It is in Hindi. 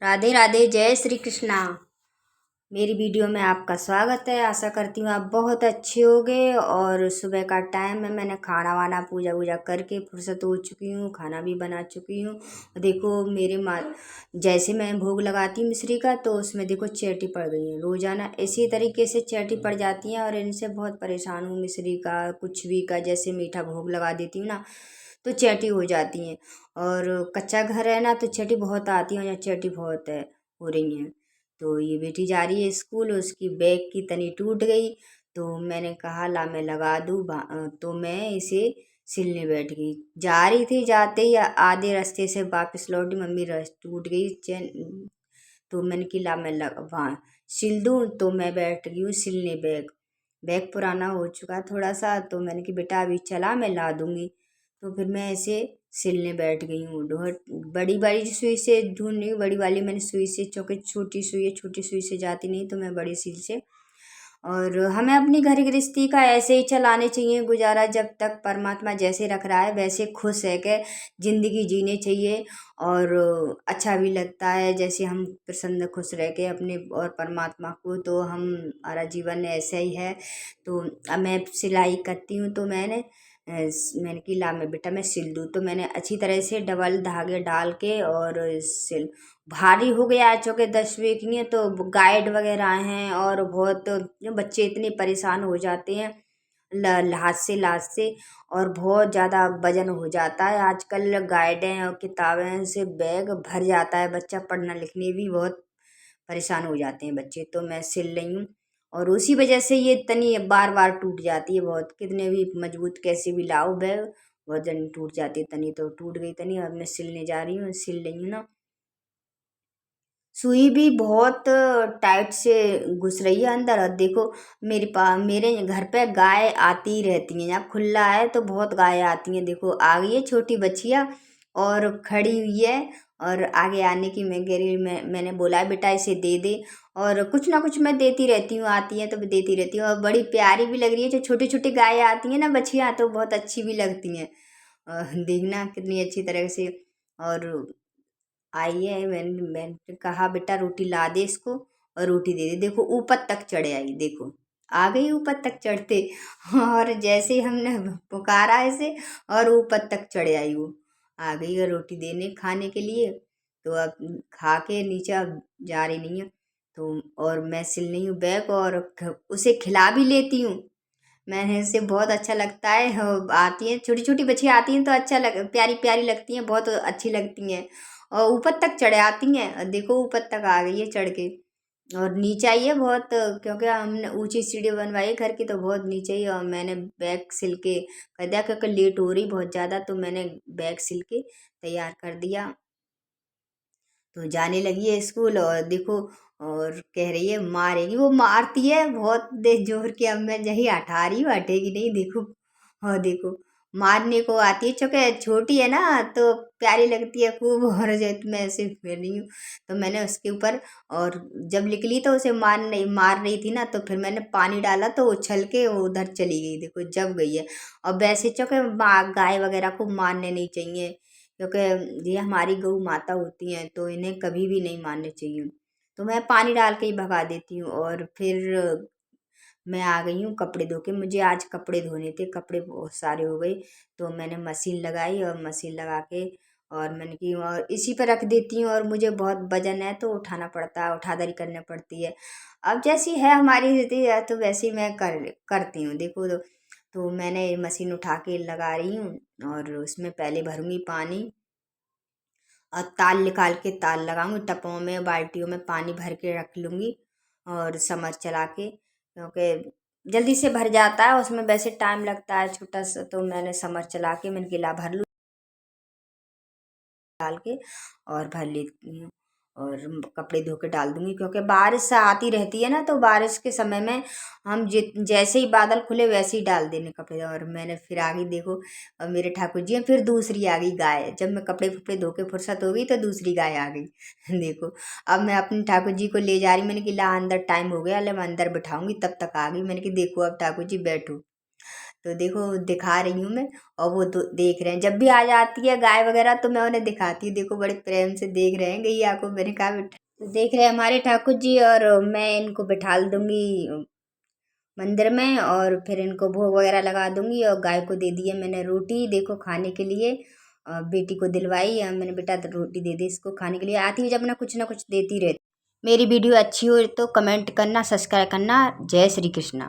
राधे राधे, जय श्री कृष्णा। मेरी वीडियो में आपका स्वागत है। आशा करती हूँ आप बहुत अच्छे होंगे। और सुबह का टाइम है, मैंने खाना वाना पूजा वूजा करके फुर्सत हो चुकी हूँ, खाना भी बना चुकी हूँ। देखो मेरे माँ, जैसे मैं भोग लगाती हूँ मिश्री का, तो उसमें देखो चैटी पड़ गई है। रोज़ाना इसी तरीके से चैटी पड़ जाती हैं और इनसे बहुत परेशान हूँ। मिश्री का कुछ भी का, जैसे मीठा भोग लगा देती हूँ ना, तो चैटी हो जाती हैं। और कच्चा घर है ना, तो चैटी बहुत आती है, और चैटी बहुत है हो रही हैं। तो ये बेटी जा रही है स्कूल, उसकी बैग की तनी टूट गई, तो मैंने कहा ला मैं लगा दूँ। तो मैं इसे सिलने बैठ गई। जा रही थी, जाते ही आधे रास्ते से वापस लौटी, मम्मी रस टूट गई चैन। तो मैंने कि ला मैं वहाँ सिल दूँ। तो मैं बैठ गई हूँ सिलने। बैग बैग पुराना हो चुका थोड़ा सा, तो मैंने कि बेटा अभी चला, मैं ला दूँगी। तो फिर मैं ऐसे सिलने बैठ गई हूँ। बड़ी बड़ी सुई से ढूंढ रही हूँ, बड़ी वाली मैंने सुई से, चौके छोटी सुई है, छोटी सुई से जाती नहीं, तो मैं बड़ी सुई से। और हमें अपनी घर गृहस्थी का ऐसे ही चलाने चाहिए गुजारा, जब तक परमात्मा जैसे रख रहा है वैसे खुश है के ज़िंदगी जीने चाहिए। और अच्छा भी लगता है जैसे हम प्रसन्न खुश रह के अपने और परमात्मा को, तो हम हमारा जीवन ऐसा ही है। तो अब मैं सिलाई करती हूँ, तो मैंने कि ला मैं बेटा मैं सिल दूँ। तो मैंने अच्छी तरह से डबल धागे डाल के और सिल। भारी हो गया चूँकि 10वीं की है, तो गाइड वगैरह हैं, और बहुत जो बच्चे इतने परेशान हो जाते हैं लाद से और बहुत ज़्यादा वजन हो जाता है। आजकल गाइडें और किताबें से बैग भर जाता है, बच्चा पढ़ना लिखने भी बहुत परेशान हो जाते हैं बच्चे। तो मैं सिल रही हूँ, और उसी वजह से ये तनी बार बार टूट जाती है। बहुत कितने भी मजबूत कैसे भी लाओ बैग, वजन टूट जाती है तनी, तो टूट गई तनी। और मैं सिलने जा रही हूँ, सिल रही हूँ ना। सुई भी बहुत टाइट से घुस रही है अंदर। और देखो मेरे घर पे गाय आती ही रहती हैं, यहाँ खुला है तो बहुत गाय आती हैं। देखो आ गई है छोटी बच्चिया और खड़ी हुई है, और आगे आने की मैं कह रही मैंने बोला है बेटा इसे दे दे। और कुछ ना कुछ मैं देती रहती हूँ, आती हैं तो मैं देती रहती हूँ। और बड़ी प्यारी भी लग रही है, जो छोटी छोटी गाय आती हैं ना बच्चियाँ, तो बहुत अच्छी भी लगती हैं। देखना कितनी अच्छी तरह से। और आई है, मैंने कहा बेटा रोटी ला दे इसको, और रोटी दे दे। देखो ऊपर तक चढ़ आई, देखो आ गई ऊपर तक चढ़ते। और जैसे ही हमने पुकारा ऐसे, और ऊपर तक चढ़ आई वो, आ गई है रोटी देने खाने के लिए। तो अब खा के नीचे अब जा रही नहीं है। तो और मैं सिल रही हूँ बैग, और उसे खिला भी लेती हूँ। मैंने इसे बहुत अच्छा लगता है। आती हैं छोटी छोटी बच्चियाँ आती हैं, तो अच्छा प्यारी प्यारी लगती हैं, बहुत अच्छी लगती हैं। और ऊपर तक चढ़ आती हैं, और देखो ऊपर तक आ गई है चढ़ के। और नीचे आई है बहुत, क्योंकि हमने ऊंची सीढ़ी बनवाई है घर की, तो बहुत नीचे ही। और मैंने बैग सिल के कर दिया, क्योंकि लेट हो रही बहुत ज़्यादा, तो मैंने बैग सिल के तैयार कर दिया। तो जाने लगी है स्कूल। और देखो, और कह रही है मारेगी, वो मारती है बहुत दे जोर के। अब मैं यही हटा रही हूँ, हटेगी नहीं। देखो, और देखो मारने को आती है, चूँकि छोटी है ना, तो प्यारी लगती है खूब। और जो मैं ऐसे फिर रही हूँ, तो मैंने उसके ऊपर, और जब निकली तो उसे मार रही थी ना, तो फिर मैंने पानी डाला, तो उछल के वो उधर चली गई। देखो जब गई है। और वैसे चूँकि गाय वगैरह को मारने नहीं चाहिए, क्योंकि ये हमारी गौ माता होती हैं, तो इन्हें कभी भी नहीं मारने चाहिए। तो मैं पानी डाल के ही भगा देती हूँ। और फिर मैं आ गई हूँ कपड़े धो के। मुझे आज कपड़े धोने थे, कपड़े बहुत सारे हो गए। तो मैंने मशीन लगाई, और मशीन लगा के, और मैंने की और इसी पर रख देती हूँ। और मुझे बहुत वजन है, तो उठाना पड़ता है, उठादरी करनी पड़ती है। अब जैसी है हमारी स्थिति है, तो वैसे ही मैं करती हूँ। देखो तो मैंने मशीन उठा के लगा रही हूँ, और उसमें पहले भरूँगी पानी, और ताल निकाल के ताल लगाऊंगी। टपों में बाल्टियों में पानी भर के रख लूँगी, और समर चला के, क्योंकि जल्दी से भर जाता है, उसमें वैसे टाइम लगता है छोटा सा। तो मैंने समर चला के मैंने गिला भर लूँ, डाल के और भर लेती हूँ। और कपड़े धो के डाल दूँगी, क्योंकि बारिश आती रहती है ना, तो बारिश के समय में हम जैसे ही बादल खुले वैसे ही डाल देने कपड़े। और मैंने फिर आ गई, देखो और मेरे ठाकुर जी हैं, फिर दूसरी आ गई गाय। जब मैं कपड़े फपड़े धो के फुर्सत हो गई, तो दूसरी गाय आ गई। देखो अब मैं अपने ठाकुर जी को ले जा रही, मैंने कि ला अंदर टाइम हो गया, ले मैं अंदर बिठाऊंगी, तब तक आ गई। मैंने कि देखो अब ठाकुर जी बैठो। तो देखो दिखा रही हूँ मैं, और वो तो देख रहे हैं। जब भी आ जाती है गाय वगैरह तो मैं उन्हें दिखाती हूँ, देखो बड़े प्रेम से देख रहे हैं गैया को। मैंने कहा बिठा, तो देख रहे हैं हमारे ठाकुर जी, और मैं इनको बिठाल दूंगी मंदिर में, और फिर इनको भोग वगैरह लगा दूंगी। और गाय को दे दिया मैंने रोटी, देखो खाने के लिए। बेटी को दिलवाई मैंने, बेटा तो रोटी दे दे इसको खाने के लिए। आती है जब ना कुछ देती रहती। मेरी वीडियो अच्छी हो तो कमेंट करना, सब्सक्राइब करना। जय श्री कृष्णा।